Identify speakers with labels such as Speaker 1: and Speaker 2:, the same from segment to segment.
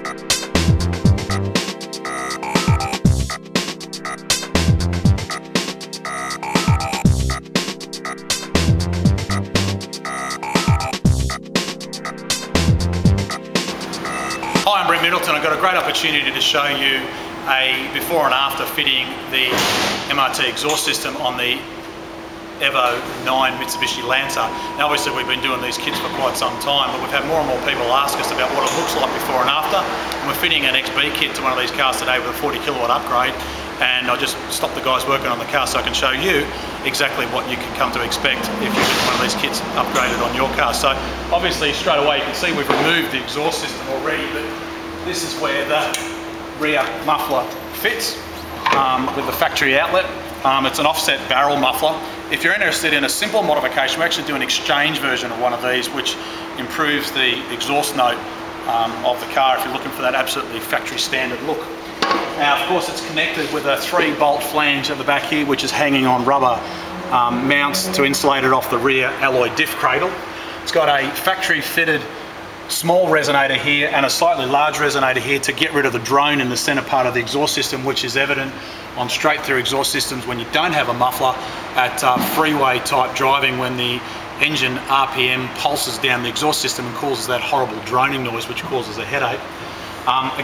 Speaker 1: Hi, I'm Brent Middleton. I've got a great opportunity to show you a before and after fitting the MRT exhaust system on the Evo 9 Mitsubishi Lancer. Now obviously we've been doing these kits for quite some time, but we've had more and more people ask us about what it looks like before and after. And we're fitting an XB kit to one of these cars today with a 40 kilowatt upgrade, and I just stopped the guys working on the car so I can show you exactly what you can come to expect if you get one of these kits upgraded on your car. So obviously straight away you can see we've removed the exhaust system already, but this is where the rear muffler fits with the factory outlet. It's an offset barrel muffler. If you're interested in a simple modification, we actually do an exchange version of one of these which improves the exhaust note of the car if you're looking for that absolutely factory standard look. Now of course it's connected with a 3-bolt flange at the back here which is hanging on rubber mounts to insulate it off the rear alloy diff cradle. It's got a factory fitted small resonator here and a slightly large resonator here to get rid of the drone in the center part of the exhaust system, which is evident on straight through exhaust systems when you don't have a muffler at freeway type driving, when the engine RPM pulses down the exhaust system and causes that horrible droning noise which causes a headache.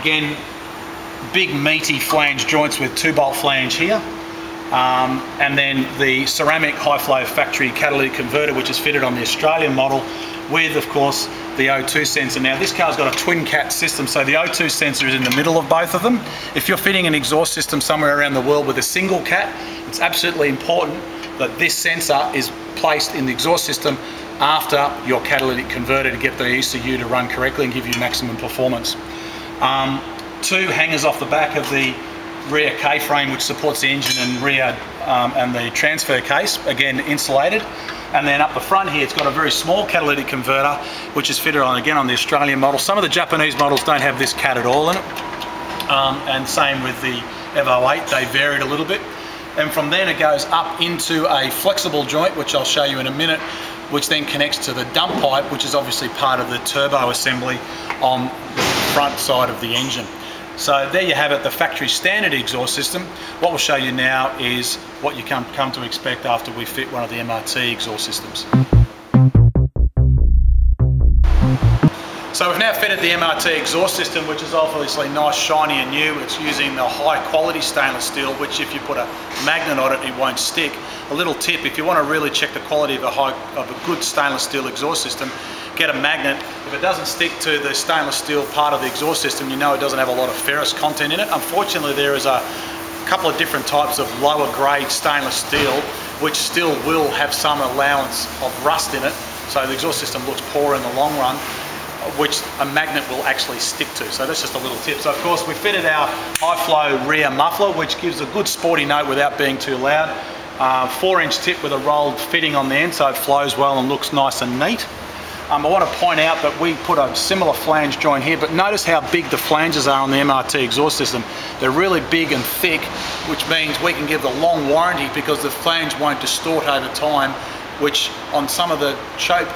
Speaker 1: Again, big meaty flange joints with 2-bolt flange here. And then the ceramic high flow factory catalytic converter which is fitted on the Australian model with of course the O2 sensor. Now this car's got a twin cat system, so the O2 sensor is in the middle of both of them. If you're fitting an exhaust system somewhere around the world with a single cat, it's absolutely important that this sensor is placed in the exhaust system after your catalytic converter to get the ECU to run correctly and give you maximum performance. 2 hangers off the back of the rear K-frame which supports the engine and rear and the transfer case, again insulated. And then up the front here it's got a very small catalytic converter which is fitted on again on the Australian model. Some of the Japanese models don't have this cat at all in it, and same with the Evo 8, they varied a little bit. And from then it goes up into a flexible joint which I'll show you in a minute, which then connects to the dump pipe which is obviously part of the turbo assembly on the front side of the engine. So there you have it, the factory standard exhaust system. What we'll show you now is what you come to expect after we fit one of the MRT exhaust systems. So we've now fitted the MRT exhaust system, which is obviously nice, shiny and new. It's using the high quality stainless steel, which if you put a magnet on it, it won't stick. A little tip, if you want to really check the quality of a good stainless steel exhaust system, get a magnet. If it doesn't stick to the stainless steel part of the exhaust system, you know it doesn't have a lot of ferrous content in it. Unfortunately, there is a couple of different types of lower grade stainless steel which still will have some allowance of rust in it, so the exhaust system looks poor in the long run, which a magnet will actually stick to. So that's just a little tip. So of course we fitted our high flow rear muffler which gives a good sporty note without being too loud. 4-inch tip with a rolled fitting on the end so it flows well and looks nice and neat. I want to point out that we put a similar flange joint here, but notice how big the flanges are on the MRT exhaust system. They're really big and thick, which means we can give the long warranty because the flange won't distort over time, which on some of the cheap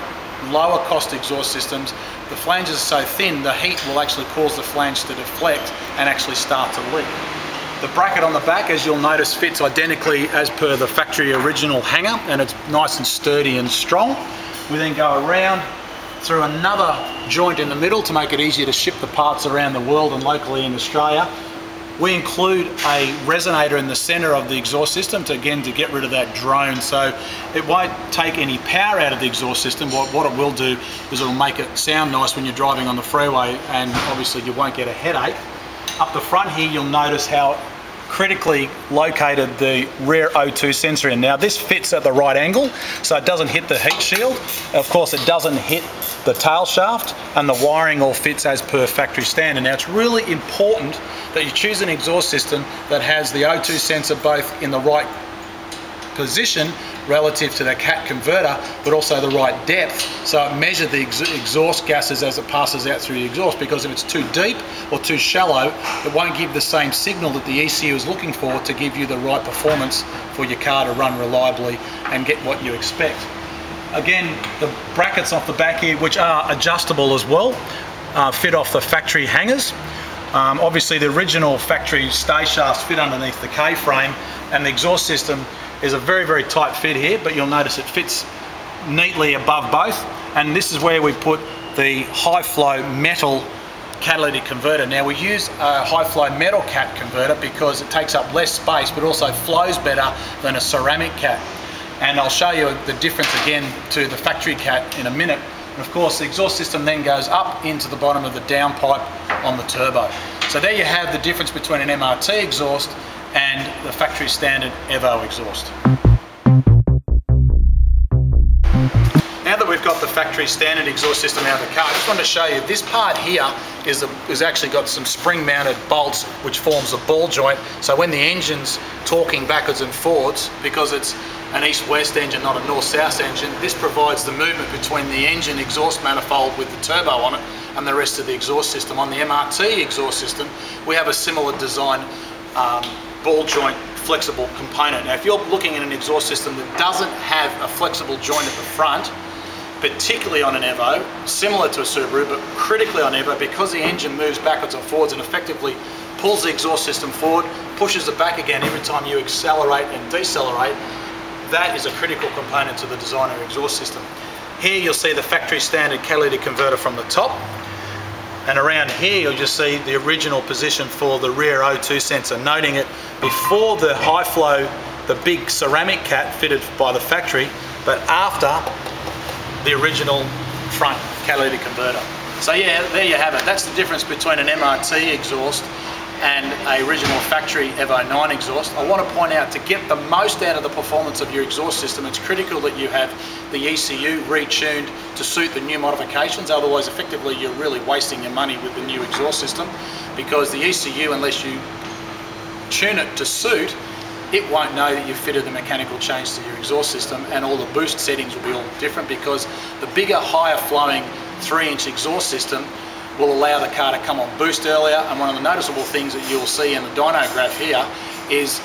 Speaker 1: lower cost exhaust systems, the flanges are so thin the heat will actually cause the flange to deflect and actually start to leak. The bracket on the back, as you'll notice, fits identically as per the factory original hanger, and it's nice and sturdy and strong. We then go around through another joint in the middle to make it easier to ship the parts around the world and locally in Australia. We include a resonator in the center of the exhaust system to get rid of that drone, so it won't take any power out of the exhaust system. What it will do is it'll make it sound nice when you're driving on the freeway, and obviously you won't get a headache. Up the front here you'll notice how critically located the rear O2 sensor in. Now this fits at the right angle so it doesn't hit the heat shield. Of course it doesn't hit the tail shaft, and the wiring all fits as per factory standard. Now it's really important that you choose an exhaust system that has the O2 sensor both in the right position relative to the cat converter, but also the right depth, so it measures the exhaust gases as it passes out through the exhaust, because if it's too deep or too shallow, it won't give the same signal that the ECU is looking for to give you the right performance for your car to run reliably and get what you expect. Again, the brackets off the back here, which are adjustable as well, fit off the factory hangers. Obviously the original factory stay shafts fit underneath the K-frame, and the exhaust system is a very, very tight fit here, but you'll notice it fits neatly above both. And this is where we put the high flow metal catalytic converter. Now we use a high flow metal cat converter because it takes up less space but also flows better than a ceramic cat. And I'll show you the difference again to the factory cat in a minute. And of course the exhaust system then goes up into the bottom of the downpipe on the turbo. So there you have the difference between an MRT exhaust and the factory standard Evo exhaust. Now that we've got the factory standard exhaust system out of the car, I just want to show you this part here is actually got some spring mounted bolts which forms a ball joint. So when the engine's torquing backwards and forwards, because it's an east-west engine, not a north-south engine, this provides the movement between the engine exhaust manifold with the turbo on it and the rest of the exhaust system. On the MRT exhaust system, we have a similar design ball joint flexible component. Now if you're looking at an exhaust system that doesn't have a flexible joint at the front, particularly on an Evo, similar to a Subaru, but critically on Evo, because the engine moves backwards and forwards and effectively pulls the exhaust system forward, pushes it back again every time you accelerate and decelerate, that is a critical component to the design of your exhaust system. Here you'll see the factory standard catalytic converter from the top, and around here you'll just see the original position for the rear O2 sensor, noting it before the high flow, the big ceramic cat fitted by the factory, but after the original front catalytic converter. So yeah, there you have it. That's the difference between an MRT exhaust and a original factory Evo 9 exhaust. I want to point out, to get the most out of the performance of your exhaust system, it's critical that you have the ECU retuned to suit the new modifications. Otherwise, effectively, you're really wasting your money with the new exhaust system, because the ECU, unless you tune it to suit, it won't know that you've fitted the mechanical change to your exhaust system, and all the boost settings will be all different, because the bigger, higher flowing 3-inch exhaust system will allow the car to come on boost earlier. And one of the noticeable things that you'll see in the dyno graph here is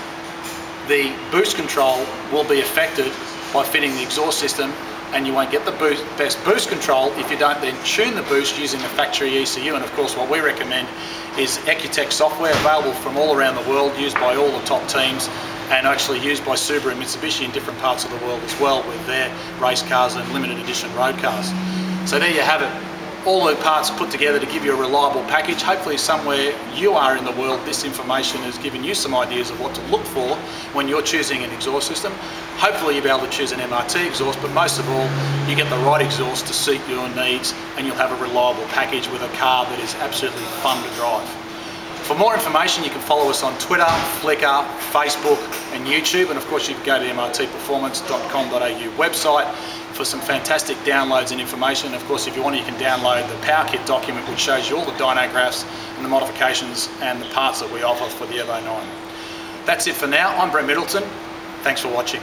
Speaker 1: the boost control will be affected by fitting the exhaust system, and you won't get the best boost control if you don't then tune the boost using the factory ECU. And of course what we recommend is Ecutech software, available from all around the world, used by all the top teams, and actually used by Subaru and Mitsubishi in different parts of the world as well, with their race cars and limited edition road cars. So there you have it. All the parts put together to give you a reliable package. Hopefully somewhere you are in the world, this information has given you some ideas of what to look for when you're choosing an exhaust system. Hopefully you'll be able to choose an MRT exhaust, but most of all, you get the right exhaust to suit your needs, and you'll have a reliable package with a car that is absolutely fun to drive. For more information, you can follow us on Twitter, Flickr, Facebook and YouTube, and of course you can go to the mrtperformance.com.au website for some fantastic downloads and information. And of course, if you want, you can download the Power Kit document, which shows you all the dyno graphs and the modifications and the parts that we offer for the Evo 9. That's it for now. I'm Brett Middleton. Thanks for watching.